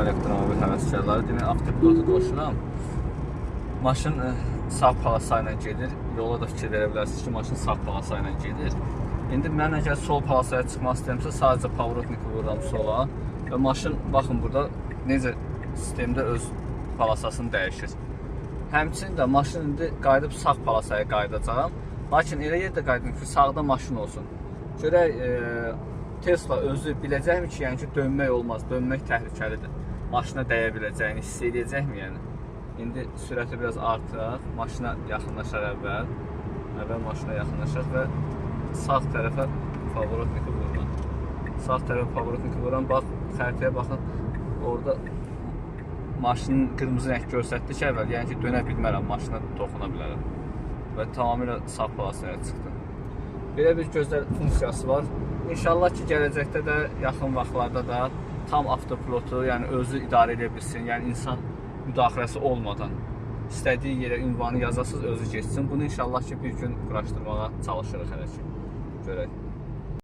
Elektromobil həvəskarları demək avtopilotu qoşuram. Maşın sağ palasa ilə gedir. Yola da fikir verə bilərsiniz ki, maşın sağ palasa ilə gedir. İndi mən əgər sol palasaya çıxmaq istəyirəmsə, sadəcə pavrotniki vururam sola və maşın, baxın burada necə sistemdə öz palasasını dəyişir. Həmçinin də maşın indi qayıdıb sağ palasaya qayıdacağım. Lakin elə yerdə qayıdım ki, sağda maşın olsun. Görək Tesla özü biləcəkmi ki, yəni ki, dönmək olmaz, dönmək təhlükəlidir. Maşına dəyə biləcəyini hiss edəcəkmi yəni? İndi sürəti biraz artıraq, maşına yaxınlaşar əvvəl maşına yaxınlaşaq və sağ tərəfə pavrotniki vururam. Sağ tərəfə pavrotniki vururam, bax, xəritəyə baxın, orada maşının qırmızı rəng göstərdi ki, əvvəl, yəni ki, dönə bilmərəm, maşına toxuna bilərəm və tamamilə sağ palasaya çıxdım. Belə bir gözəl funksiyası var. İnşallah ki, gələcəkdə də, yaxın vaxtlarda da tam avtopilotu, yəni özü idarə edə bilsin, yəni insan müdaxiləsi olmadan istədiyi yerə ünvanı yazasız, özü geçsin. Bunu inşallah ki, bir gün quraşdırmağa çalışırıq hələ ki. Görək.